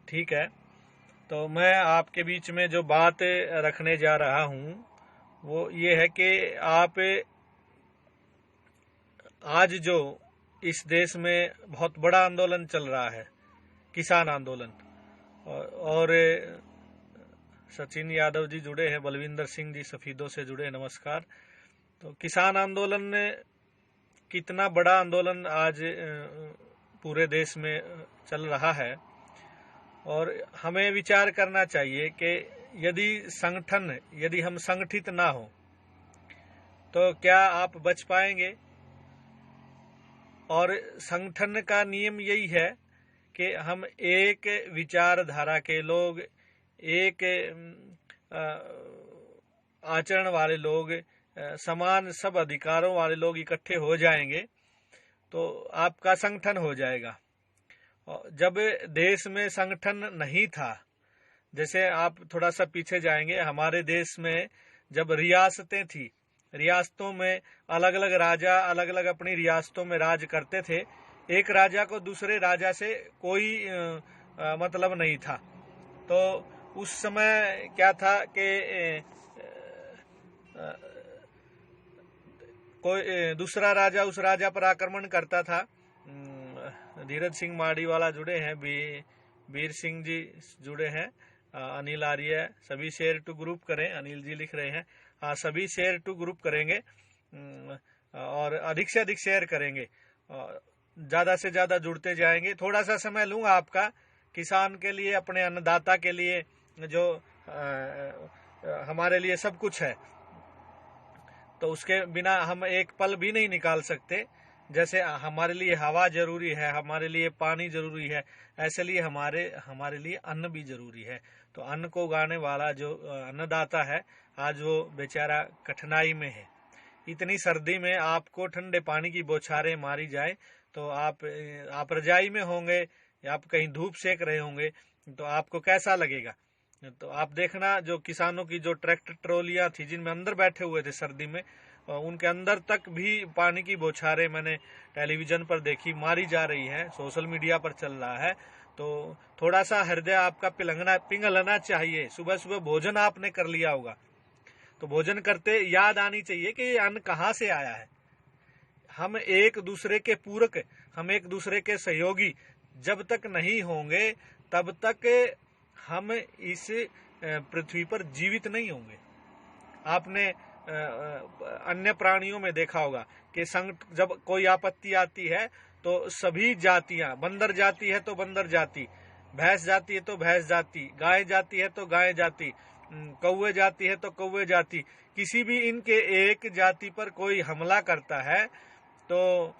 ठीक है। तो मैं आपके बीच में जो बात रखने जा रहा हूँ वो ये है कि आप आज जो इस देश में बहुत बड़ा आंदोलन चल रहा है, किसान आंदोलन, और सचिन यादव जी जुड़े हैं, बलविंदर सिंह जी सफीदों से जुड़े हैं, नमस्कार। तो किसान आंदोलन कितना बड़ा आंदोलन आज पूरे देश में चल रहा है, और हमें विचार करना चाहिए कि यदि हम संगठित ना हो तो क्या आप बच पाएंगे। और संगठन का नियम यही है कि हम एक विचारधारा के लोग, एक आचरण वाले लोग, समान सब अधिकारों वाले लोग इकट्ठे हो जाएंगे तो आपका संगठन हो जाएगा। जब देश में संगठन नहीं था, जैसे आप थोड़ा सा पीछे जाएंगे, हमारे देश में जब रियासतें थी, रियासतों में अलग अलग राजा अलग अलग अपनी रियासतों में राज करते थे। एक राजा को दूसरे राजा से कोई मतलब नहीं था। तो उस समय क्या था कि कोई दूसरा राजा उस राजा पर आक्रमण करता था। धीरज सिंह माड़ी वाला जुड़े हैं, बीर सिंह जी जुड़े हैं, अनिल आर्य, सभी शेयर टू ग्रुप करें, अनिल जी लिख रहे हैं। हाँ, सभी शेयर टू ग्रुप करेंगे और अधिक से अधिक शेयर करेंगे, ज्यादा से ज्यादा जुड़ते जाएंगे। थोड़ा सा समय लूंगा आपका, किसान के लिए, अपने अन्नदाता के लिए, जो हमारे लिए सब कुछ है, तो उसके बिना हम एक पल भी नहीं निकाल सकते। जैसे हमारे लिए हवा जरूरी है, हमारे लिए पानी जरूरी है, ऐसे लिए हमारे लिए अन्न भी जरूरी है। तो अन्न को उगाने वाला जो अन्नदाता है, आज वो बेचारा कठिनाई में है। इतनी सर्दी में आपको ठंडे पानी की बौछारें मारी जाए तो आप रजाई में होंगे या आप कहीं धूप सेक रहे होंगे तो आपको कैसा लगेगा। तो आप देखना, जो किसानों की जो ट्रैक्टर ट्रॉलियां थी जिनमें अंदर बैठे हुए थे सर्दी में, उनके अंदर तक भी पानी की बौछारें मैंने टेलीविजन पर देखी, मारी जा रही है, सोशल मीडिया पर चल रहा है। तो थोड़ा सा हृदय आपका पिघलना चाहिए। सुबह सुबह भोजन आपने कर लिया होगा, तो भोजन करते याद आनी चाहिए कि ये अन्न कहाँ से आया है। हम एक दूसरे के पूरक, हम एक दूसरे के सहयोगी जब तक नहीं होंगे तब तक हम इस पृथ्वी पर जीवित नहीं होंगे। आपने अन्य प्राणियों में देखा होगा कि जब कोई आपत्ति आती है तो सभी जातियां, बंदर जाती है तो बंदर जाति, भैंस जाती है तो भैंस जाति, गाय जाती है तो गाय जाति, कौवे जाती है तो कौवे जाति, किसी भी इनके एक जाति पर कोई हमला करता है तो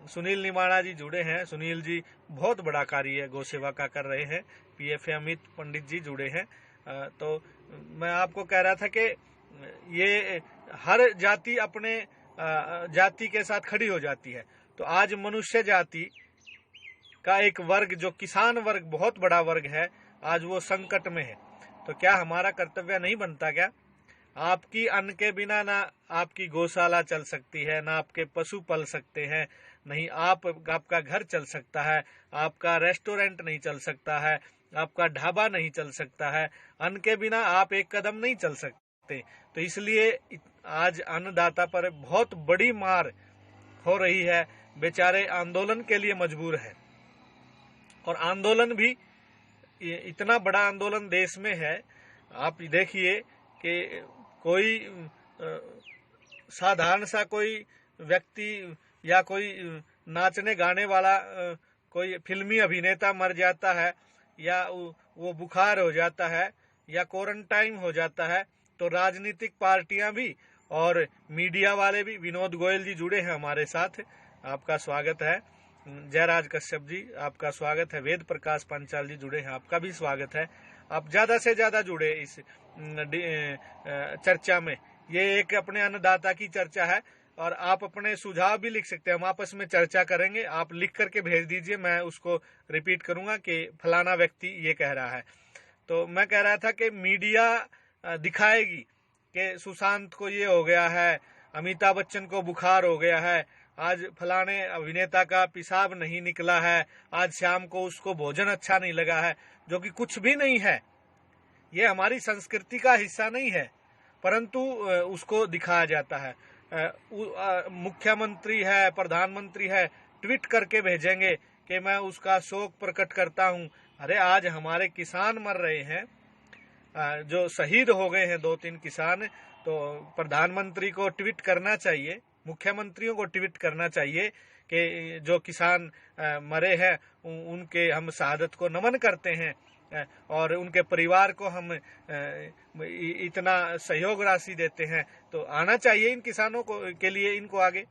सुनील निमाणा जी जुड़े हैं, सुनील जी बहुत बड़ा कार्य गौ सेवा का कर रहे हैं, पीएफए अमित पंडित जी जुड़े हैं। तो मैं आपको कह रहा था कि ये हर जाति अपने जाति के साथ खड़ी हो जाती है। तो आज मनुष्य जाति का एक वर्ग, जो किसान वर्ग, बहुत बड़ा वर्ग है, आज वो संकट में है। तो क्या हमारा कर्तव्य नहीं बनता क्या? आपकी अन्न के बिना ना आपकी गौशाला चल सकती है, ना आपके पशु पल सकते हैं, नहीं आपका घर चल सकता है, आपका रेस्टोरेंट नहीं चल सकता है, आपका ढाबा नहीं चल सकता है। अन्न के बिना आप एक कदम नहीं चल सकते। तो इसलिए आज अन्नदाता पर बहुत बड़ी मार हो रही है, बेचारे आंदोलन के लिए मजबूर है। और आंदोलन भी इतना बड़ा आंदोलन देश में है, आप देखिए कि कोई साधारण सा कोई व्यक्ति या कोई नाचने गाने वाला कोई फिल्मी अभिनेता मर जाता है, या वो बुखार हो जाता है, या क्वारंटाइन हो जाता है, तो राजनीतिक पार्टियां भी और मीडिया वाले भी, विनोद गोयल जी जुड़े हैं हमारे साथ, आपका स्वागत है। जयराज कश्यप जी आपका स्वागत है। वेद प्रकाश पांचाल जी जुड़े हैं, आपका भी स्वागत है। आप ज्यादा से ज्यादा जुड़े इस चर्चा में। ये एक अपने अन्नदाता की चर्चा है और आप अपने सुझाव भी लिख सकते हैं, हम आपस में चर्चा करेंगे। आप लिख करके भेज दीजिए, मैं उसको रिपीट करूंगा कि फलाना व्यक्ति ये कह रहा है। तो मैं कह रहा था कि मीडिया दिखाएगी कि सुशांत को ये हो गया है, अमिताभ बच्चन को बुखार हो गया है, आज फलाने अभिनेता का पेशाब नहीं निकला है, आज शाम को उसको भोजन अच्छा नहीं लगा है। जो कि कुछ भी नहीं है, ये हमारी संस्कृति का हिस्सा नहीं है, परंतु उसको दिखाया जाता है। मुख्यमंत्री है, प्रधानमंत्री है, ट्वीट करके भेजेंगे कि मैं उसका शोक प्रकट करता हूं। अरे आज हमारे किसान मर रहे हैं, जो शहीद हो गए हैं 2-3 किसान, तो प्रधानमंत्री को ट्वीट करना चाहिए, मुख्यमंत्रियों को ट्वीट करना चाहिए कि जो किसान मरे हैं उनके हम शहादत को नमन करते हैं और उनके परिवार को हम इतना सहयोग राशि देते हैं। तो आना चाहिए इन किसानों को के लिए इनको आगे।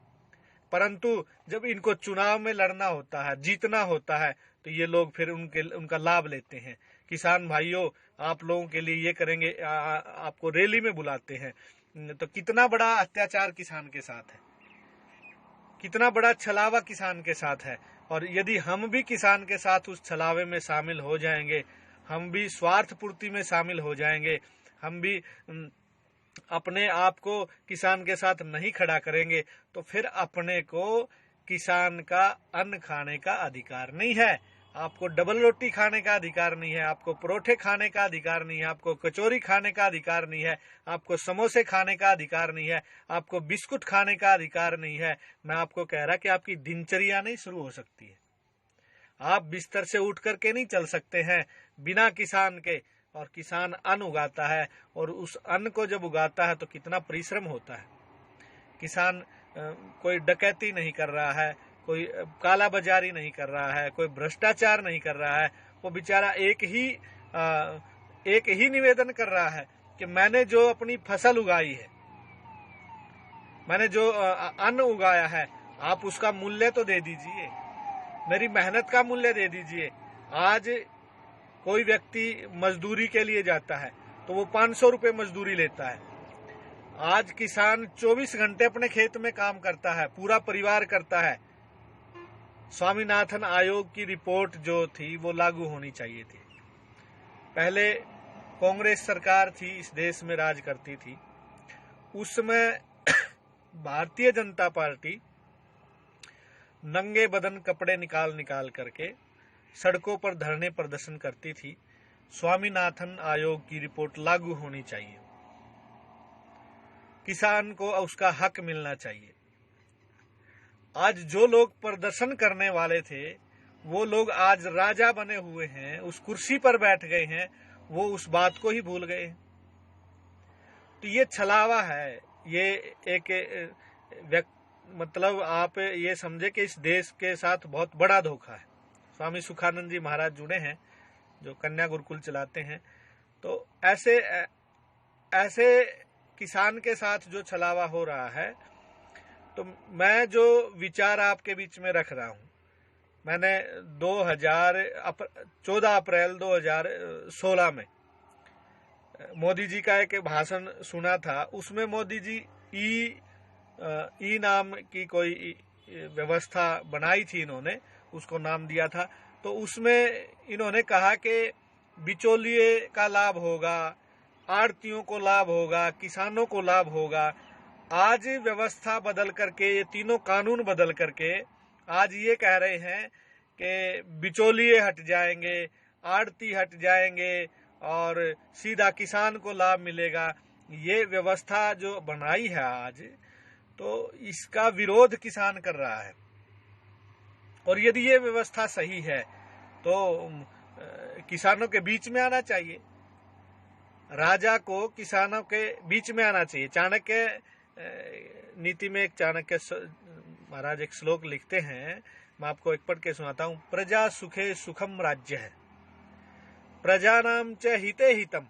परंतु जब इनको चुनाव में लड़ना होता है, जीतना होता है, तो ये लोग फिर उनका लाभ लेते हैं। किसान भाइयों, आप लोगों के लिए ये करेंगे, आपको रैली में बुलाते हैं, तो कितना बड़ा अत्याचार किसान के साथ है, कितना बड़ा छलावा किसान के साथ है। और यदि हम भी किसान के साथ उस छलावे में शामिल हो जाएंगे, हम भी स्वार्थ पूर्ति में शामिल हो जाएंगे, हम भी अपने आप को किसान के साथ नहीं खड़ा करेंगे, तो फिर अपने को किसान का अन्न खाने का अधिकार नहीं है, आपको डबल रोटी खाने का अधिकार नहीं है, आपको परोठे खाने का अधिकार नहीं है, आपको कचौरी खाने का अधिकार नहीं है, आपको समोसे खाने का अधिकार नहीं है, आपको बिस्कुट खाने का अधिकार नहीं है। मैं आपको कह रहा कि आपकी दिनचर्या नहीं शुरू हो सकती है, आप बिस्तर से उठ करके नहीं चल सकते हैं बिना किसान के। और किसान अन्न उगाता है, और उस अन्न को जब उगाता है तो कितना परिश्रम होता है। किसान कोई डकैती नहीं कर रहा है, कोई काला बाजारी नहीं कर रहा है, कोई भ्रष्टाचार नहीं कर रहा है। वो बेचारा एक ही निवेदन कर रहा है कि मैंने जो अपनी फसल उगाई है, मैंने जो अन्न उगाया है, आप उसका मूल्य तो दे दीजिए, मेरी मेहनत का मूल्य दे दीजिए। आज कोई व्यक्ति मजदूरी के लिए जाता है तो वो 500 रुपये मजदूरी लेता है। आज किसान 24 घंटे अपने खेत में काम करता है, पूरा परिवार करता है। स्वामीनाथन आयोग की रिपोर्ट जो थी वो लागू होनी चाहिए थी। पहले कांग्रेस सरकार थी, इस देश में राज करती थी, उस समय भारतीय जनता पार्टी नंगे बदन कपड़े निकाल करके सड़कों पर धरने प्रदर्शन करती थी। स्वामीनाथन आयोग की रिपोर्ट लागू होनी चाहिए, किसान को उसका हक मिलना चाहिए। आज जो लोग प्रदर्शन करने वाले थे वो लोग आज राजा बने हुए हैं, उस कुर्सी पर बैठ गए हैं, वो उस बात को ही भूल गए। तो ये छलावा है, ये एक मतलब आप ये समझे कि इस देश के साथ बहुत बड़ा धोखा है। स्वामी सुखानंद जी महाराज जुड़े हैं जो कन्या गुरुकुल चलाते हैं। तो ऐसे किसान के साथ जो छलावा हो रहा है, तो मैं जो विचार आपके बीच में रख रहा हूं, मैंने 14 अप्रैल 2016 में मोदी जी का एक भाषण सुना था। उसमें मोदी जी ई नाम की कोई व्यवस्था बनाई थी, इन्होंने उसको नाम दिया था। तो उसमें इन्होंने कहा कि बिचौलिए का लाभ होगा, आड़तियों को लाभ होगा, किसानों को लाभ होगा। आज व्यवस्था बदल करके, ये तीनों कानून बदल करके आज ये कह रहे हैं कि बिचौलिए हट जाएंगे, आड़ती हट जाएंगे और सीधा किसान को लाभ मिलेगा। ये व्यवस्था जो बनाई है आज, तो इसका विरोध किसान कर रहा है। और यदि ये व्यवस्था सही है तो किसानों के बीच में आना चाहिए, राजा को किसानों के बीच में आना चाहिए। चाणक्य नीति में एक चाणक्य महाराज एक श्लोक लिखते हैं, मैं आपको एक पढ़ के सुनाता हूं। प्रजा सुखे सुखम राज्य है, प्रजानाम च हिते हितम,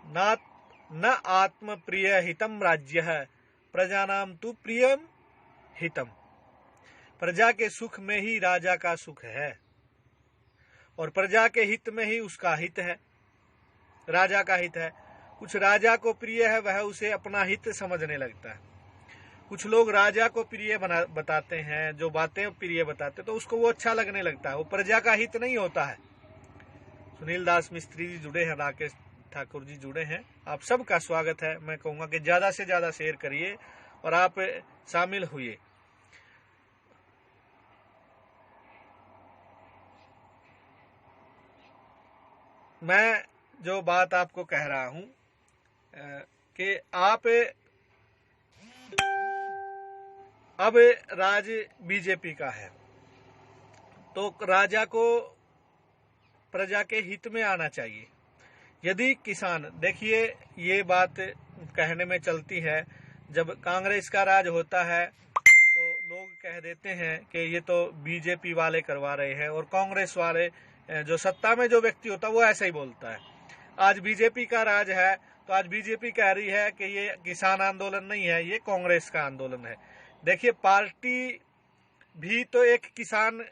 न आत्म प्रिय हितम राज्य है, प्रजानाम तु प्रियम हितम। प्रजा के सुख में ही राजा का सुख है, और प्रजा के हित में ही उसका हित है, राजा का हित है। कुछ राजा को प्रिय है, वह उसे अपना हित समझने लगता है। कुछ लोग राजा को प्रिय बताते हैं, जो बातें प्रिय बताते तो उसको वो अच्छा लगने लगता है, वो प्रजा का हित नहीं होता है। सुनील दास मिस्त्री जी जुड़े हैं, राकेश ठाकुर जी जुड़े हैं, आप सबका स्वागत है। मैं कहूँगा कि ज़्यादा से ज़्यादा शेयर करिए और आप शामिल हुए। मैं जो बात आपको कह रहा हूं कि आप अब राज बीजेपी का है, तो राजा को प्रजा के हित में आना चाहिए। यदि किसान, देखिए ये बात कहने में चलती है, जब कांग्रेस का राज होता है तो लोग कह देते हैं कि ये तो बीजेपी वाले करवा रहे हैं, और कांग्रेस वाले जो सत्ता में जो व्यक्ति होता है वो ऐसा ही बोलता है। आज बीजेपी का राज है तो आज बीजेपी कह रही है कि ये किसान आंदोलन नहीं है, ये कांग्रेस का आंदोलन है। देखिए पार्टी भी तो एक किसान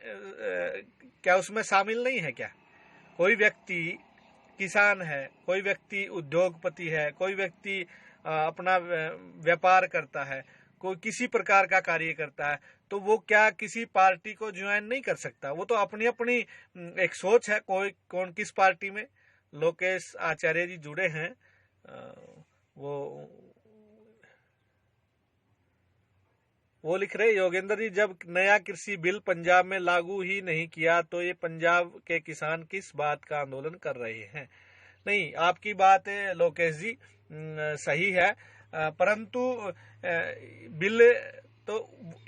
क्या उसमें शामिल नहीं है क्या? कोई व्यक्ति किसान है, कोई व्यक्ति उद्योगपति है, कोई व्यक्ति अपना व्यापार करता है, कोई किसी प्रकार का कार्य करता है, तो वो क्या किसी पार्टी को ज्वाइन नहीं कर सकता? वो तो अपनी अपनी एक सोच है। कोई कौन किस पार्टी में, लोकेश आचार्य जी जुड़े हैं, वो लिख रहे, योगेंद्र जी जब नया कृषि बिल पंजाब में लागू ही नहीं किया तो ये पंजाब के किसान किस बात का आंदोलन कर रहे हैं? नहीं, आपकी बात लोकेश जी सही है, परंतु बिल तो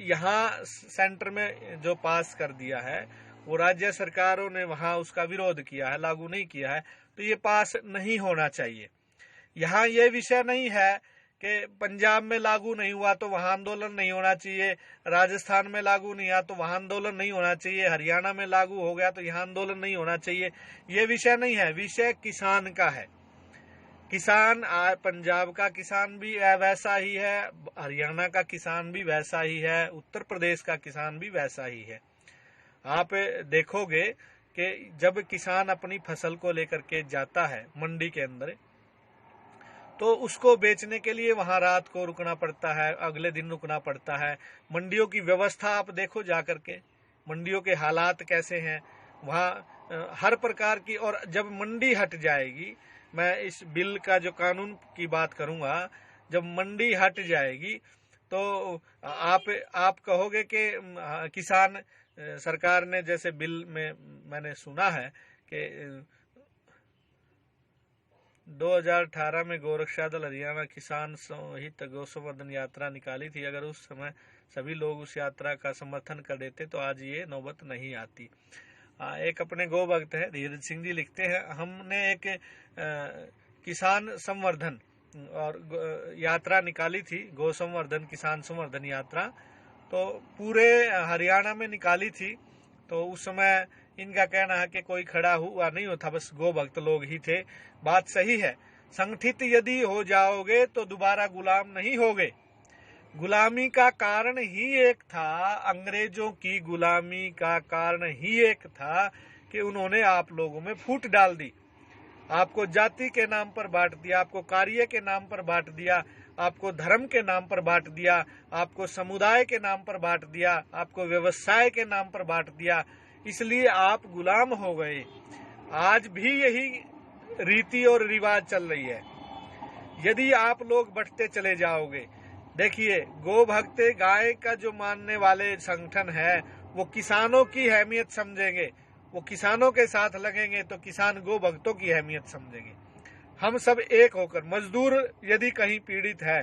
यहाँ सेंटर में जो पास कर दिया है वो राज्य सरकारों ने वहां उसका विरोध किया है, लागू नहीं किया है, तो ये पास नहीं होना चाहिए। यहाँ ये विषय नहीं है कि पंजाब में लागू नहीं हुआ तो वहां आंदोलन नहीं होना चाहिए, राजस्थान में लागू नहीं हुआ तो वहां आंदोलन नहीं होना चाहिए, हरियाणा में लागू हो गया तो यहाँ आंदोलन नहीं होना चाहिए। ये विषय नहीं है, विषय किसान का है। किसान पंजाब का किसान भी वैसा ही है, हरियाणा का किसान भी वैसा ही है, उत्तर प्रदेश का किसान भी वैसा ही है। आप देखोगे कि जब किसान अपनी फसल को लेकर के जाता है मंडी के अंदर, तो उसको बेचने के लिए वहां रात को रुकना पड़ता है, अगले दिन रुकना पड़ता है। मंडियों की व्यवस्था आप देखो जाकर के, मंडियों के हालात कैसे हैं वहां, हर प्रकार की। और जब मंडी हट जाएगी, मैं इस बिल का जो कानून की बात करूंगा, जब मंडी हट जाएगी तो आप कहोगे कि किसान, सरकार ने जैसे बिल में मैंने सुना है कि 2018 में गोरक्षा दल हरियाणा किसान हित गौ संवर्धन यात्रा निकाली थी। अगर उस समय सभी लोग उस यात्रा का समर्थन कर देते तो आज ये नौबत नहीं आती। एक अपने गो भक्त है धीरज सिंह जी लिखते हैं, हमने एक किसान संवर्धन और यात्रा निकाली थी, गौ संवर्धन किसान संवर्धन यात्रा, तो पूरे हरियाणा में निकाली थी। तो उस समय इनका कहना है कि कोई खड़ा हुआ नहीं होता, बस गो भक्त लोग ही थे। बात सही है, संगठित यदि हो जाओगे तो दोबारा गुलाम नहीं होगे। गुलामी का कारण ही एक था, अंग्रेजों की गुलामी का कारण ही एक था कि उन्होंने आप लोगों में फूट डाल दी, आपको जाति के नाम पर बांट दिया, आपको कार्य के नाम पर बांट दिया, आपको धर्म के नाम पर बांट दिया, आपको समुदाय के नाम पर बांट दिया, आपको व्यवसाय के नाम पर बांट दिया, इसलिए आप गुलाम हो गए। आज भी यही रीति और रिवाज चल रही है। यदि आप लोग बढ़ते चले जाओगे, देखिए गो भक्त गाय का जो मानने वाले संगठन है वो किसानों की अहमियत समझेंगे, वो किसानों के साथ लगेंगे तो किसान गो भक्तों की अहमियत समझेंगे। हम सब एक होकर, मजदूर यदि कहीं पीड़ित है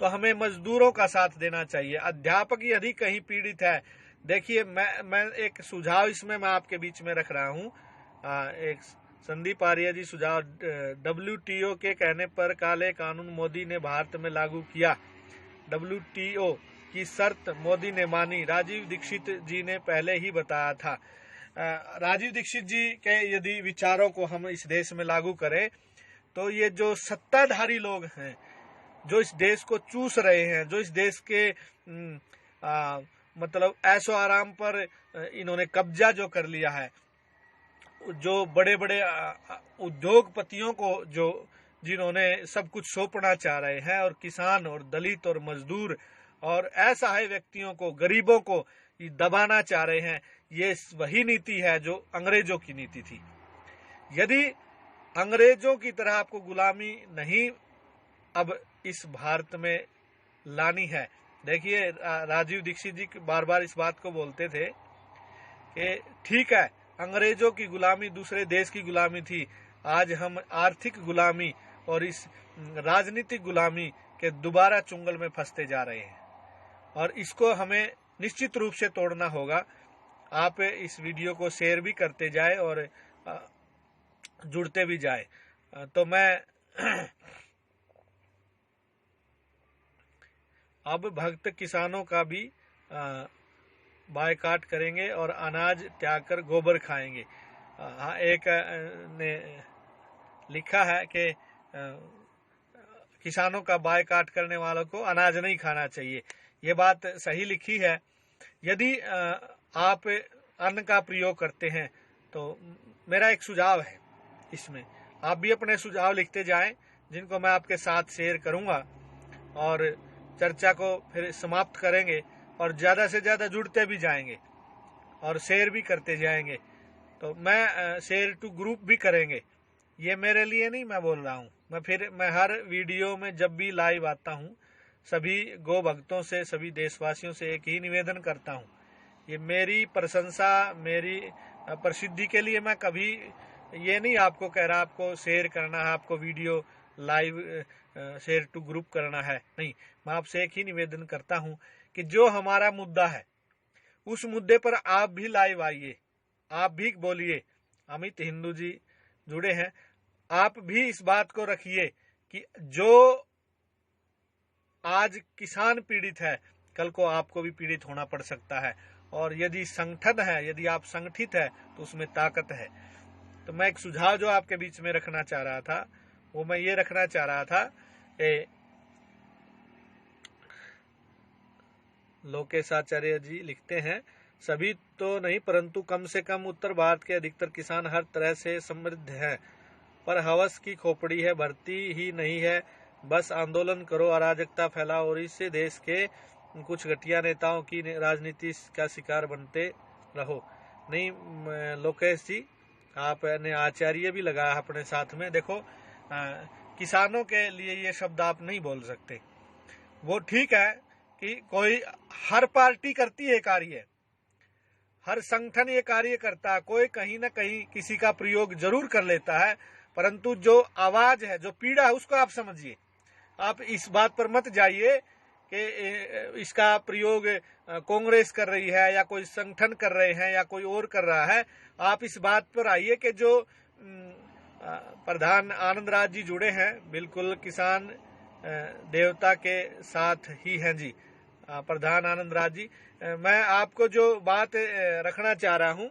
तो हमें मजदूरों का साथ देना चाहिए। अध्यापक यदि कहीं पीड़ित है, देखिए मैं एक सुझाव इसमें मैं आपके बीच में रख रहा हूँ। एक संदीप आर्य जी सुझाव, WTO के कहने पर काले कानून मोदी ने भारत में लागू किया, WTO की शर्त मोदी ने मानी, राजीव दीक्षित जी ने पहले ही बताया था। राजीव दीक्षित जी के यदि विचारों को हम इस देश में लागू करें तो ये जो सत्ताधारी लोग हैं, जो इस देश को चूस रहे हैं, जो इस देश के मतलब ऐशो आराम पर इन्होंने कब्जा जो कर लिया है, जो बड़े बड़े उद्योगपतियों को जो जिन्होंने सब कुछ सौंपना चाह रहे हैं, और किसान और दलित और मजदूर और असहाय व्यक्तियों को, गरीबों को दबाना चाह रहे हैं, ये वही नीति है जो अंग्रेजों की नीति थी। यदि अंग्रेजों की तरह आपको गुलामी नहीं अब इस भारत में लानी है, देखिए राजीव दीक्षित जी बार बार इस बात को बोलते थे कि ठीक है अंग्रेजों की गुलामी, दूसरे देश की गुलामी थी। आज हम आर्थिक गुलामी और इस राजनीतिक गुलामी के दोबारा चुंगल में फंसते जा रहे हैं, और इसको हमें निश्चित रूप से तोड़ना होगा। आप इस वीडियो को शेयर भी करते जाए और जुड़ते भी जाए। तो मैं अब भक्त किसानों का भी बायकाट करेंगे और अनाज त्याग कर गोबर खाएंगे। एक ने लिखा है कि किसानों का बायकाट करने वालों को अनाज नहीं खाना चाहिए। ये बात सही लिखी है। यदि आप अन्न का प्रयोग करते हैं तो मेरा एक सुझाव है, इसमें आप भी अपने सुझाव लिखते जाएं, जिनको मैं आपके साथ शेयर करूंगा, और चर्चा को फिर समाप्त करेंगे और ज़्यादा से ज़्यादा जुड़ते भी जाएंगे और शेयर भी करते जाएंगे। तो मैं शेयर टू ग्रुप भी करेंगे। ये मेरे लिए नहीं मैं बोल रहा हूँ, मैं हर वीडियो में जब भी लाइव आता हूँ सभी गो भक्तों से, सभी देशवासियों से एक ही निवेदन करता हूँ। ये मेरी प्रशंसा, मेरी प्रसिद्धि के लिए मैं कभी ये नहीं आपको कह रहा आपको शेयर करना है, आपको video live share to group करना है, नहीं। मैं आपसे एक ही निवेदन करता हूँ कि जो हमारा मुद्दा है उस मुद्दे पर आप भी लाइव आइए, आप भी बोलिए। अमित हिंदू जी जुड़े हैं, आप भी इस बात को रखिए कि जो आज किसान पीड़ित है, कल को आपको भी पीड़ित होना पड़ सकता है। और यदि संगठन है, यदि आप संगठित है तो उसमें ताकत है। तो मैं एक सुझाव जो आपके बीच में रखना चाह रहा था, वो मैं ये रखना चाह रहा था कि लोकेश आचार्य जी लिखते हैं, सभी तो नहीं परंतु कम से कम उत्तर भारत के अधिकतर किसान हर तरह से समृद्ध हैं, पर हवस की खोपड़ी है, भर्ती ही नहीं है। बस आंदोलन करो, अराजकता फैलाओ और इससे देश के कुछ घटिया नेताओं की राजनीति का शिकार बनते रहो। नहीं लोकेश जी, आपने आचार्य भी लगाया अपने साथ में। देखो किसानों के लिए ये शब्द आप नहीं बोल सकते। वो ठीक है कि कोई हर पार्टी करती है कार्य, हर संगठन ये कार्य करता है, कोई कहीं ना कहीं किसी का प्रयोग जरूर कर लेता है, परंतु जो आवाज है, जो पीड़ा है, उसको आप समझिए। आप इस बात पर मत जाइए कि इसका प्रयोग कांग्रेस कर रही है या कोई संगठन कर रहे हैं या कोई और कर रहा है। आप इस बात पर आइए कि जो प्रधान आनंद राज जी जुड़े हैं, बिल्कुल किसान देवता के साथ ही हैं जी प्रधान आनंद राज जी। मैं आपको जो बात रखना चाह रहा हूं,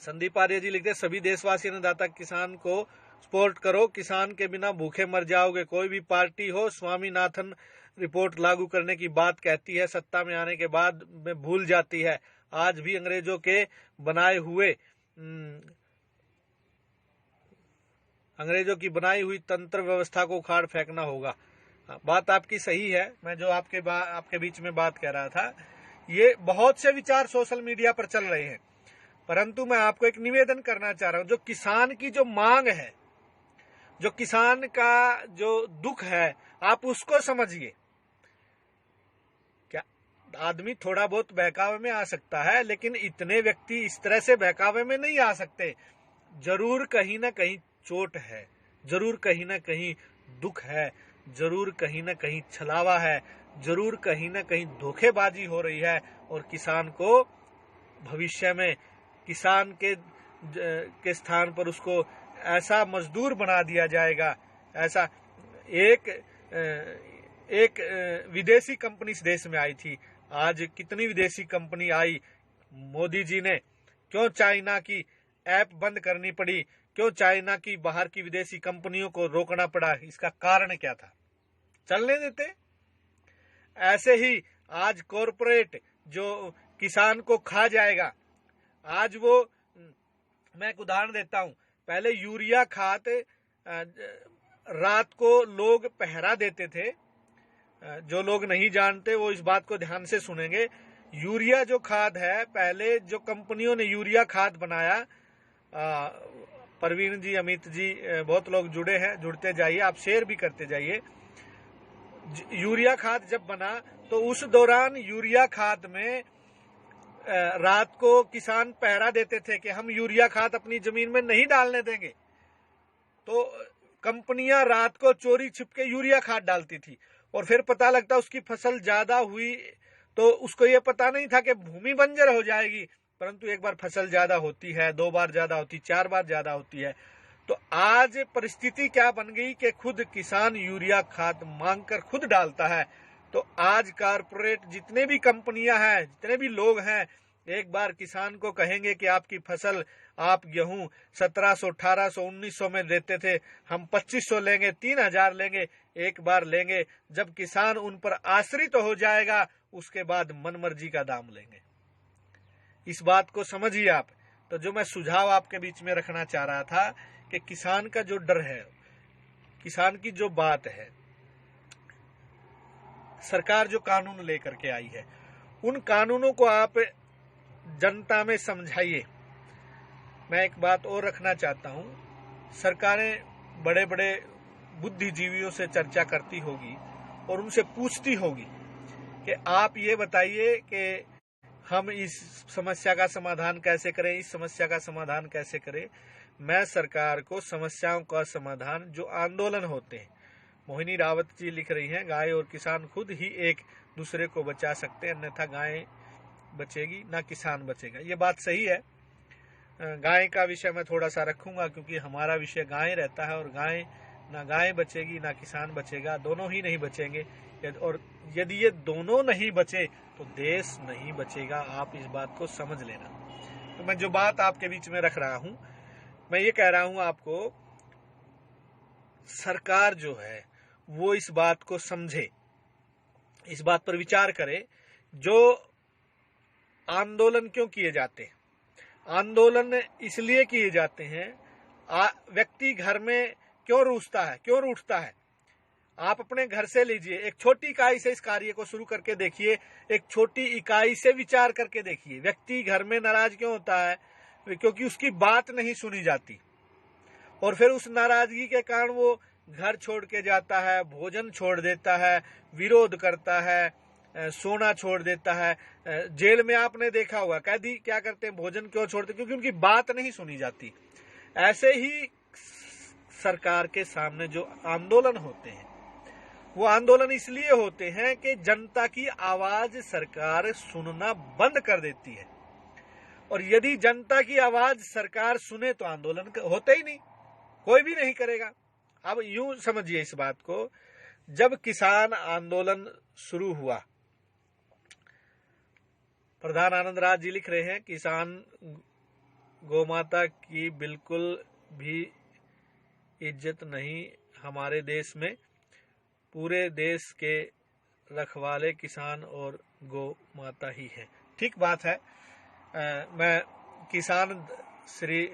संदीप आर्य जी लिखते, सभी देशवासी अन्नदाता किसान को सपोर्ट करो, किसान के बिना भूखे मर जाओगे। कोई भी पार्टी हो स्वामीनाथन रिपोर्ट लागू करने की बात कहती है, सत्ता में आने के बाद में भूल जाती है। आज भी अंग्रेजों के अंग्रेजों की बनाई हुई तंत्र व्यवस्था को उखाड़ फेंकना होगा। बात आपकी सही है। मैं जो आपके बीच में बात कह रहा था, ये बहुत से विचार सोशल मीडिया पर चल रहे हैं, परंतु मैं आपको एक निवेदन करना चाह रहा हूं। जो किसान की जो मांग है, जो किसान का जो दुख है, आप उसको समझिए। क्या आदमी थोड़ा बहुत बहकावे में आ सकता है, लेकिन इतने व्यक्ति इस तरह से बहकावे में नहीं आ सकते। जरूर कहीं ना कहीं चोट है, जरूर कहीं ना कहीं दुख है, जरूर कहीं ना कहीं छलावा है, जरूर कहीं ना कहीं धोखेबाजी हो रही है। और किसान को भविष्य में किसान के स्थान पर उसको ऐसा मजदूर बना दिया जाएगा। ऐसा एक विदेशी कंपनी इस देश में आई थी, आज कितनी विदेशी कंपनी आई। मोदी जी ने क्यों चाइना की ऐप बंद करनी पड़ी, क्यों चाइना की बाहर की विदेशी कंपनियों को रोकना पड़ा, इसका कारण क्या था? चलने देते। ऐसे ही आज कॉरपोरेट जो किसान को खा जाएगा, आज वो, मैं एक उदाहरण देता हूं। पहले यूरिया खाद रात को लोग पहरा देते थे। जो लोग नहीं जानते वो इस बात को ध्यान से सुनेंगे। यूरिया जो खाद है, पहले जो कंपनियों ने यूरिया खाद बनाया, परवीन जी, अमित जी, बहुत लोग जुड़े हैं, जुड़ते जाइए, आप शेयर भी करते जाइए। यूरिया खाद जब बना तो उस दौरान यूरिया खाद में रात को किसान पहरा देते थे कि हम यूरिया खाद अपनी जमीन में नहीं डालने देंगे, तो कंपनियां रात को चोरी छिपके यूरिया खाद डालती थी और फिर पता लगता उसकी फसल ज्यादा हुई तो उसको ये पता नहीं था कि भूमि बंजर हो जाएगी, परंतु एक बार फसल ज्यादा होती है, 2 बार ज्यादा होती, 4 बार ज्यादा होती है। तो आज परिस्थिति क्या बन गई कि खुद किसान यूरिया खाद मांगकर खुद डालता है। तो आज कारपोरेट जितने भी कंपनियां हैं, जितने भी लोग हैं, एक बार किसान को कहेंगे कि आपकी फसल, आप गेहूं 1700, 1800, 1900 में देते थे, हम 2500 लेंगे, 3000 लेंगे, एक बार लेंगे। जब किसान उन पर आश्रित तो हो जाएगा, उसके बाद मनमर्जी का दाम लेंगे। इस बात को समझिए आप। तो जो मैं सुझाव आपके बीच में रखना चाह रहा था कि किसान का जो डर है, किसान की जो बात है, सरकार जो कानून लेकर के आई है, उन कानूनों को आप जनता में समझाइए। मैं एक बात और रखना चाहता हूं, सरकारें बड़े बड़े बुद्धिजीवियों से चर्चा करती होगी और उनसे पूछती होगी कि आप ये बताइए कि हम इस समस्या का समाधान कैसे करें, इस समस्या का समाधान कैसे करें। मैं सरकार को समस्याओं का समाधान, जो आंदोलन होते हैं, मोहिनी रावत जी लिख रही हैं, गाय और किसान खुद ही एक दूसरे को बचा सकते हैं, अन्यथा गाय बचेगी ना किसान बचेगा। ये बात सही है। गाय का विषय मैं थोड़ा सा रखूंगा क्योंकि हमारा विषय गाय रहता है, और गाय बचेगी ना किसान बचेगा, दोनों ही नहीं बचेंगे। और यदि ये दोनों नहीं बचे तो देश नहीं बचेगा। आप इस बात को समझ लेना। तो मैं जो बात आपके बीच में रख रहा हूं, मैं ये कह रहा हूं आपको, सरकार जो है वो इस बात को समझे, इस बात पर विचार करे। जो आंदोलन क्यों किए जाते हैं? आंदोलन इसलिए किए जाते हैं, व्यक्ति घर में क्यों रूठता है। आप अपने घर से लीजिए, एक छोटी इकाई से इस कार्य को शुरू करके देखिए, एक छोटी इकाई से विचार करके देखिए। व्यक्ति घर में नाराज क्यों होता है? क्योंकि उसकी बात नहीं सुनी जाती, और फिर उस नाराजगी के कारण वो घर छोड़ के जाता है, भोजन छोड़ देता है, विरोध करता है, सोना छोड़ देता है। जेल में आपने देखा होगा कैदी क्या करते हैं, भोजन क्यों छोड़ते? क्योंकि उनकी बात नहीं सुनी जाती। ऐसे ही सरकार के सामने जो आंदोलन होते हैं, वो आंदोलन इसलिए होते हैं कि जनता की आवाज सरकार सुनना बंद कर देती है, और यदि जनता की आवाज सरकार सुने तो आंदोलन होते ही नहीं, कोई भी नहीं करेगा। अब यूं समझिए इस बात को, जब किसान आंदोलन शुरू हुआ, प्रधान आनंद राज जी लिख रहे हैं, किसान गौमाता की बिल्कुल भी इज्जत नहीं हमारे देश में, पूरे देश के रखवाले किसान और गौ माता ही है। ठीक बात है। मैं किसान श्री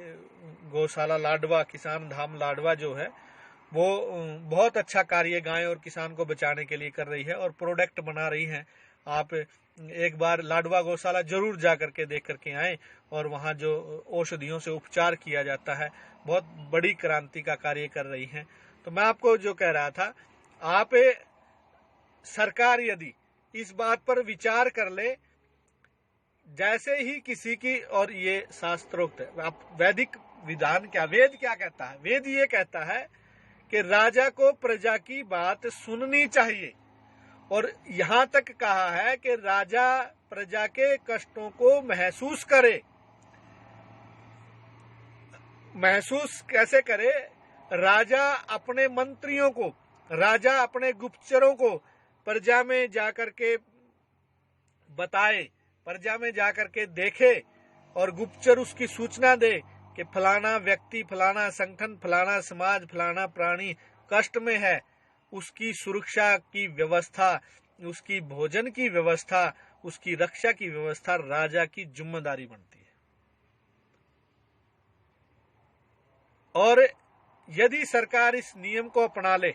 गौशाला लाडवा, किसान धाम लाडवा जो है वो बहुत अच्छा कार्य गाय और किसान को बचाने के लिए कर रही है और प्रोडक्ट बना रही है। आप एक बार लाडवा गौशाला जरूर जा करके देख करके आए, और वहाँ जो औषधियों से उपचार किया जाता है, बहुत बड़ी क्रांति का कार्य कर रही है। तो मैं आपको जो कह रहा था, आप सरकार यदि इस बात पर विचार कर ले, जैसे ही किसी की, और ये शास्त्रोक्त है, आप वैदिक विधान क्या, वेद क्या कहता है? वेद ये कहता है कि राजा को प्रजा की बात सुननी चाहिए, और यहां तक कहा है कि राजा प्रजा के कष्टों को महसूस करे। महसूस कैसे करे? राजा अपने मंत्रियों को, राजा अपने गुप्तचरों को प्रजा में जाकर के बताए, प्रजा में जाकर के देखे, और गुप्तचर उसकी सूचना दे कि फलाना व्यक्ति, फलाना संगठन, फलाना समाज, फलाना प्राणी कष्ट में है। उसकी सुरक्षा की व्यवस्था, उसकी भोजन की व्यवस्था, उसकी रक्षा की व्यवस्था राजा की जिम्मेदारी बनती है। और यदि सरकार इस नियम को अपना ले,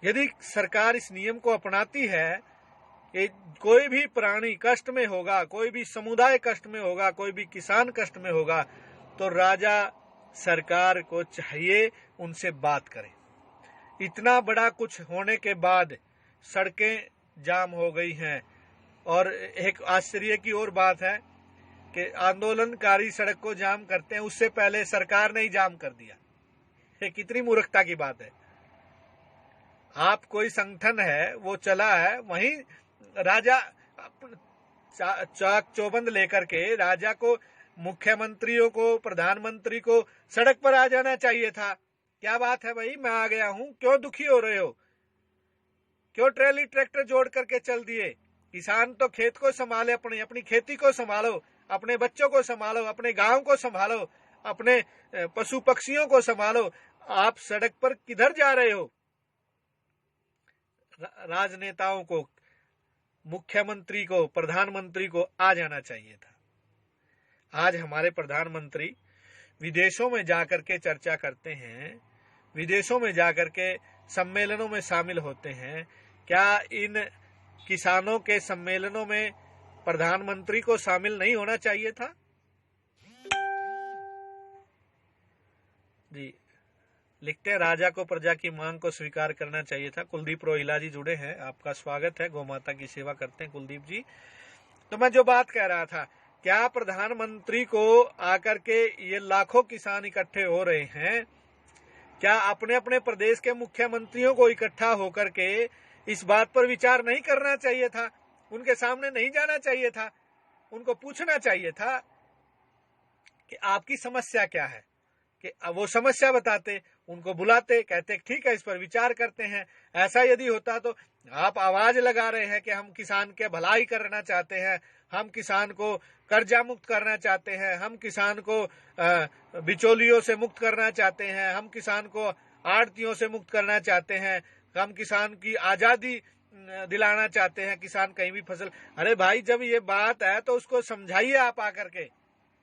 यदि सरकार इस नियम को अपनाती है कि कोई भी प्राणी कष्ट में होगा, कोई भी समुदाय कष्ट में होगा, कोई भी किसान कष्ट में होगा, तो राजा सरकार को चाहिए उनसे बात करे। इतना बड़ा कुछ होने के बाद सड़कें जाम हो गई हैं, और एक आश्चर्य की और बात है कि आंदोलनकारी सड़क को जाम करते हैं, उससे पहले सरकार ने ही जाम कर दिया। ये कितनी मूर्खता की बात है। आप कोई संगठन है वो चला है, वहीं राजा चाक चौबंद लेकर के राजा को, मुख्यमंत्रियों को, प्रधानमंत्री को सड़क पर आ जाना चाहिए था। क्या बात है भाई, मैं आ गया हूं, क्यों दुखी हो रहे हो? क्यों ट्रैली ट्रैक्टर जोड़ करके चल दिए? किसान तो खेत को संभाले, अपनी खेती को संभालो, अपने बच्चों को संभालो, अपने गांव को संभालो, अपने पशु पक्षियों को संभालो। आप सड़क पर किधर जा रहे हो? राजनेताओं को, मुख्यमंत्री को, प्रधानमंत्री को आ जाना चाहिए था। आज हमारे प्रधानमंत्री विदेशों में जाकर के चर्चा करते हैं, विदेशों में जाकर के सम्मेलनों में शामिल होते हैं। क्या इन किसानों के सम्मेलनों में प्रधानमंत्री को शामिल नहीं होना चाहिए था? जी लिखते हैं, राजा को प्रजा की मांग को स्वीकार करना चाहिए था। कुलदीप रोहिला जी जुड़े हैं, आपका स्वागत है। गौ माता की सेवा करते हैं कुलदीप जी। तो मैं जो बात कह रहा था, क्या प्रधानमंत्री को आकर के ये लाखों किसान इकट्ठे हो रहे हैं, क्या अपने अपने प्रदेश के मुख्यमंत्रियों को इकट्ठा होकर के इस बात पर विचार नहीं करना चाहिए था? उनके सामने नहीं जाना चाहिए था? उनको पूछना चाहिए था कि आपकी समस्या क्या है, कि वो समस्या बताते, उनको बुलाते, कहते ठीक है इस पर विचार करते हैं। ऐसा यदि होता तो आप आवाज लगा रहे हैं कि हम किसान के भलाई करना चाहते हैं, हम किसान को कर्जा मुक्त करना चाहते हैं, हम किसान को बिचौलियों से मुक्त करना चाहते हैं, हम किसान को आड़तियों से मुक्त करना चाहते हैं, हम किसान की आजादी दिलाना चाहते हैं, किसान कहीं भी फसल। अरे भाई, जब ये बात है तो उसको समझाइए, आप आकर के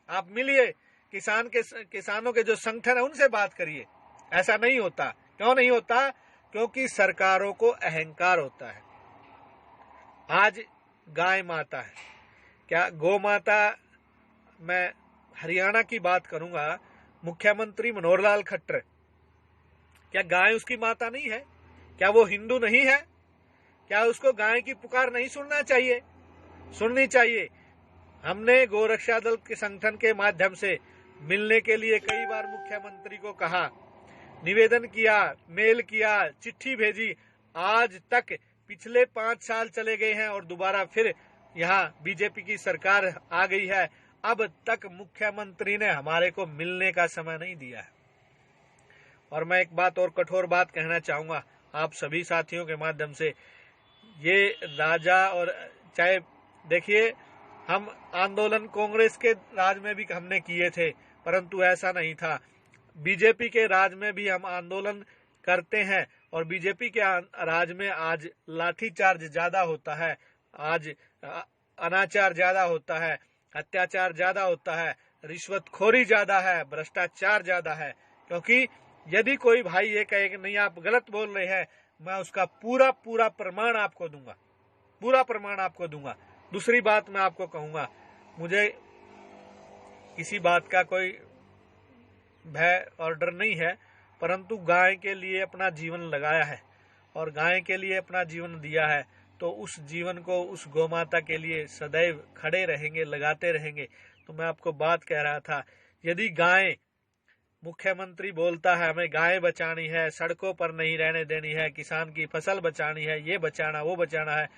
आप मिलिए, किसानों के जो संगठन है उनसे बात करिए। ऐसा नहीं होता। क्यों नहीं होता? क्योंकि सरकारों को अहंकार होता है। आज गाय माता है, क्या गौ माता, मैं हरियाणा की बात करूंगा, मुख्यमंत्री मनोहर लाल खट्टर, क्या गाय उसकी माता नहीं है? क्या वो हिंदू नहीं है? क्या उसको गाय की पुकार नहीं सुनना चाहिए? सुननी चाहिए। हमने गोरक्षा दल के संगठन के माध्यम से मिलने के लिए कई बार मुख्यमंत्री को कहा, निवेदन किया, मेल किया, चिट्ठी भेजी। आज तक पिछले 5 साल चले गए हैं और दोबारा फिर यहाँ बीजेपी की सरकार आ गई है, अब तक मुख्यमंत्री ने हमारे को मिलने का समय नहीं दिया है। और मैं एक बात और कठोर बात कहना चाहूंगा आप सभी साथियों के माध्यम से, ये राजा और चाहे देखिए, हम आंदोलन कांग्रेस के राज में भी हमने किए थे, परंतु ऐसा नहीं था। बीजेपी के राज में भी हम आंदोलन करते हैं और बीजेपी के राज में आज लाठीचार्ज ज्यादा होता है, आज अनाचार ज्यादा होता है, अत्याचार ज्यादा होता है, रिश्वतखोरी ज्यादा है, भ्रष्टाचार ज्यादा है। क्योंकि यदि कोई भाई ये कहे कि नहीं आप गलत बोल रहे हैं, मैं उसका पूरा पूरा प्रमाण आपको दूंगा, पूरा प्रमाण आपको दूंगा। दूसरी बात मैं आपको कहूंगा, मुझे किसी बात का कोई भय और डर नहीं है, परंतु गाय के लिए अपना जीवन लगाया है और गाय के लिए अपना जीवन दिया है, तो उस जीवन को, उस गौ माता के लिए सदैव खड़े रहेंगे, लगाते रहेंगे। तो मैं आपको बात कह रहा था, यदि गाय, मुख्यमंत्री बोलता है हमें गाय बचानी है, सड़कों पर नहीं रहने देनी है, किसान की फसल बचानी है, ये बचाना वो बचाना है,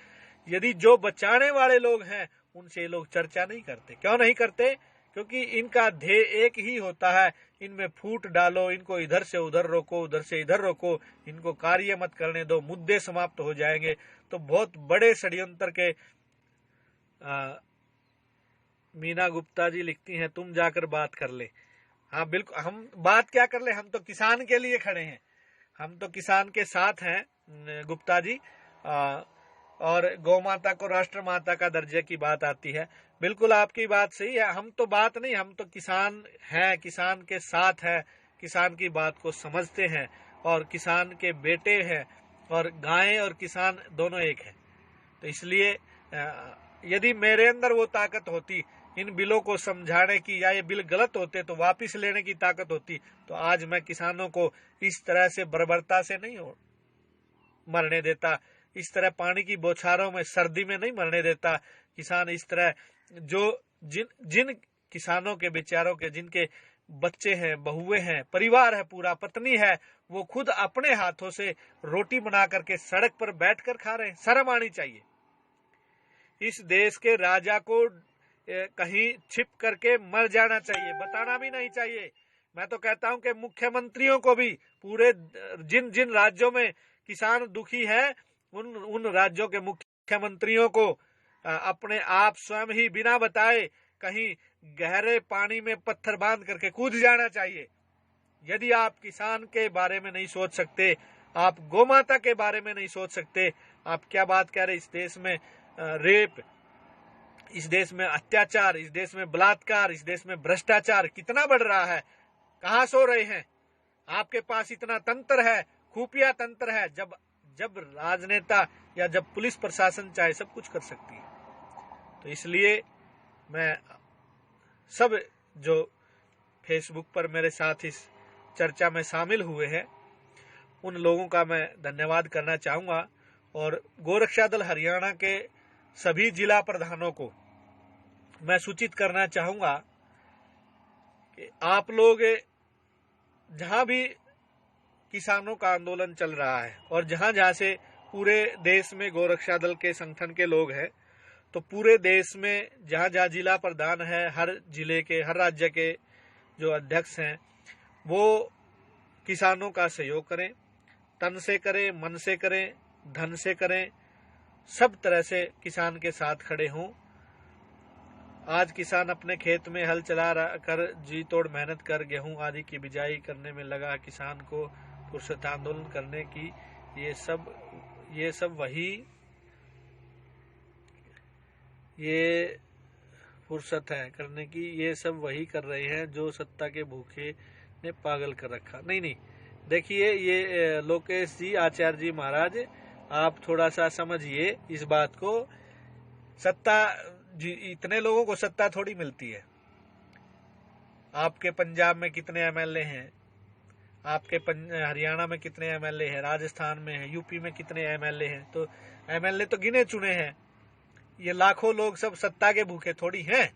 यदि जो बचाने वाले लोग हैं उनसे लोग चर्चा नहीं करते। क्यों नहीं करते? क्योंकि इनका ध्येय एक ही होता है, इनमें फूट डालो, इनको इधर से उधर रोको, उधर से इधर रोको, इनको कार्य मत करने दो, मुद्दे समाप्त हो जाएंगे। तो बहुत बड़े षड्यंत्र के मीना गुप्ता जी लिखती हैं, तुम जाकर बात कर ले। हाँ बिल्कुल, हम बात क्या कर ले, हम तो किसान के लिए खड़े हैं, हम तो किसान के साथ हैं गुप्ता जी। और गौ माता को राष्ट्र माता का दर्जे की बात आती है, बिल्कुल आपकी बात सही है। हम तो बात नहीं, हम तो किसान हैं, किसान के साथ हैं, किसान की बात को समझते हैं और किसान के बेटे हैं, और गाय और किसान दोनों एक है। तो इसलिए यदि मेरे अंदर वो ताकत होती इन बिलों को समझाने की, या ये बिल गलत होते तो वापस लेने की ताकत होती, तो आज मैं किसानों को इस तरह से बर्बरता से नहीं मरने देता, इस तरह पानी की बौछारों में सर्दी में नहीं मरने देता किसान। इस तरह जो जिन किसानों के बेचारों के जिनके बच्चे हैं, बहुएं हैं, परिवार है, पूरा पत्नी है, वो खुद अपने हाथों से रोटी बना करके सड़क पर बैठकर खा रहे हैं। शर्म आनी चाहिए। इस देश के राजा को कहीं छिप करके मर जाना चाहिए, बताना भी नहीं चाहिए। मैं तो कहता हूं कि मुख्यमंत्रियों को भी, पूरे जिन जिन राज्यों में किसान दुखी है, उन राज्यों के मुख्यमंत्रियों को अपने आप स्वयं ही बिना बताए कहीं गहरे पानी में पत्थर बांध करके कूद जाना चाहिए। यदि आप किसान के बारे में नहीं सोच सकते, आप गौमाता के बारे में नहीं सोच सकते, आप क्या बात कह रहे। इस देश में रेप, इस देश में अत्याचार, इस देश में बलात्कार, इस देश में भ्रष्टाचार कितना बढ़ रहा है। कहां सो रहे हैं? आपके पास इतना तंत्र है, खुफिया तंत्र है। जब राजनेता या जब पुलिस प्रशासन चाहे सब कुछ कर सकती है। तो इसलिए मैं सब जो फेसबुक पर मेरे साथ इस चर्चा में शामिल हुए हैं, उन लोगों का मैं धन्यवाद करना चाहूंगा। और गोरक्षा दल हरियाणा के सभी जिला प्रधानों को मैं सूचित करना चाहूंगा कि आप लोग जहां भी किसानों का आंदोलन चल रहा है और जहां जहां से पूरे देश में गोरक्षा दल के संगठन के लोग हैं, तो पूरे देश में जहां जहां जिला प्रधान है, हर जिले के, हर राज्य के जो अध्यक्ष हैं, वो किसानों का सहयोग करें। तन से करें, मन से करें, धन से करें, सब तरह से किसान के साथ खड़े हों। आज किसान अपने खेत में हल चला कर जी तोड़ मेहनत कर गेहूं आदि की बिजाई करने में लगा। किसान को फुर्सत आंदोलन करने की ये सब वही ये फुर्सत है करने की, ये सब वही कर रहे हैं जो सत्ता के भूखे ने पागल कर रखा। नहीं, देखिए, ये लोकेश जी, आचार्य जी महाराज, आप थोड़ा सा समझिए इस बात को। सत्ता जी, इतने लोगों को सत्ता थोड़ी मिलती है। आपके पंजाब में कितने एमएलए हैं, आपके हरियाणा में कितने एमएलए हैं, राजस्थान में है, यूपी में कितने एमएलए हैं। तो एमएलए तो गिने चुने हैं। ये लाखों लोग सब सत्ता के भूखे थोड़ी हैं।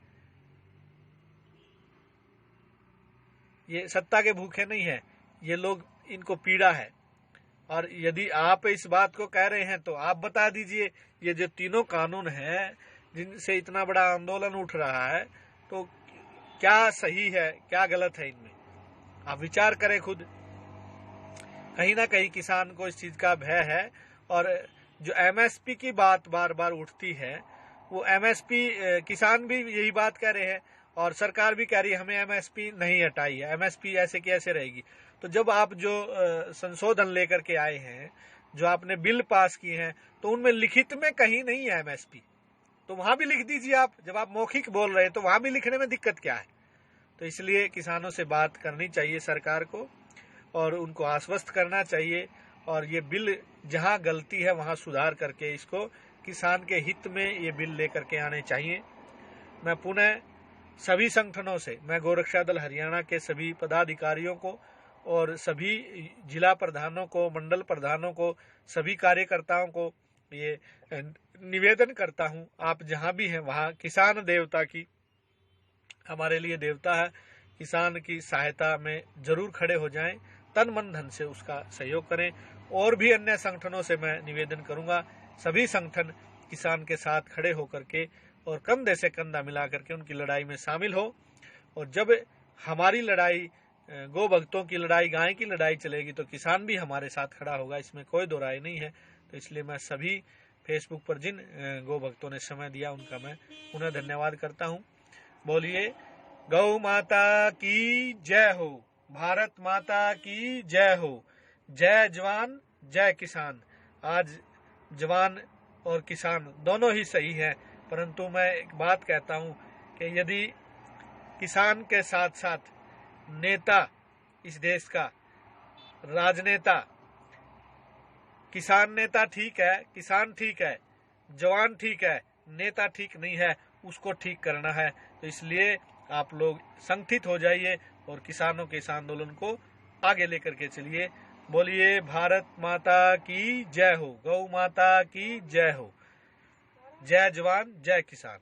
ये सत्ता के भूखे नहीं है, ये लोग, इनको पीड़ा है। और यदि आप इस बात को कह रहे हैं तो आप बता दीजिए, ये जो तीनों कानून हैं जिनसे इतना बड़ा आंदोलन उठ रहा है, तो क्या सही है, क्या गलत है इनमें? आप विचार करें खुद। कहीं ना कहीं किसान को इस चीज का भय है। और जो एमएसपी की बात बार बार उठती है, वो एमएसपी, किसान भी यही बात कह रहे हैं और सरकार भी कह रही है हमें एमएसपी नहीं हटाई है, एमएसपी ऐसे की ऐसे रहेगी। तो जब आप जो संशोधन लेकर के आए हैं, जो आपने बिल पास किए हैं, तो उनमें लिखित में कहीं नहीं है एमएसपी, तो वहां भी लिख दीजिए आप। जब आप मौखिक बोल रहे हैं तो वहां भी लिखने में दिक्कत क्या है? तो इसलिए किसानों से बात करनी चाहिए सरकार को और उनको आश्वस्त करना चाहिए। और ये बिल जहां गलती है वहां सुधार करके इसको किसान के हित में ये बिल लेकर के आने चाहिए। मैं पुनः सभी संगठनों से, मैं गोरक्षा दल हरियाणा के सभी पदाधिकारियों को और सभी जिला प्रधानों को, मंडल प्रधानों को, सभी कार्यकर्ताओं को ये निवेदन करता हूं, आप जहां भी हैं वहां किसान देवता की, हमारे लिए देवता है, किसान की सहायता में जरूर खड़े हो जाएं, तन मन धन से उसका सहयोग करें। और भी अन्य संगठनों से मैं निवेदन करूंगा, सभी संगठन किसान के साथ खड़े होकर के और कंधे से कंधा मिला करके उनकी लड़ाई में शामिल हो। और जब हमारी लड़ाई, गौ भक्तों की लड़ाई, गाय की लड़ाई चलेगी, तो किसान भी हमारे साथ खड़ा होगा, इसमें कोई दो राय नहीं है। तो इसलिए मैं सभी फेसबुक पर जिन गौ भक्तों ने समय दिया उनका मैं पुनः धन्यवाद करता हूं। बोलिए गौ माता की जय हो, भारत माता की जय हो, जय जवान जय किसान। आज जवान और किसान दोनों ही सही हैं, परंतु मैं एक बात कहता हूं कि यदि किसान के साथ साथ नेता, इस देश का राजनेता, किसान नेता ठीक है, किसान ठीक है, जवान ठीक है, नेता ठीक नहीं है, उसको ठीक करना है। तो इसलिए आप लोग संगठित हो जाइए और किसानों के इस आंदोलन को आगे लेकर के चलिए। बोलिए भारत माता की जय हो, गौ माता की जय हो। जय जवान जय किसान।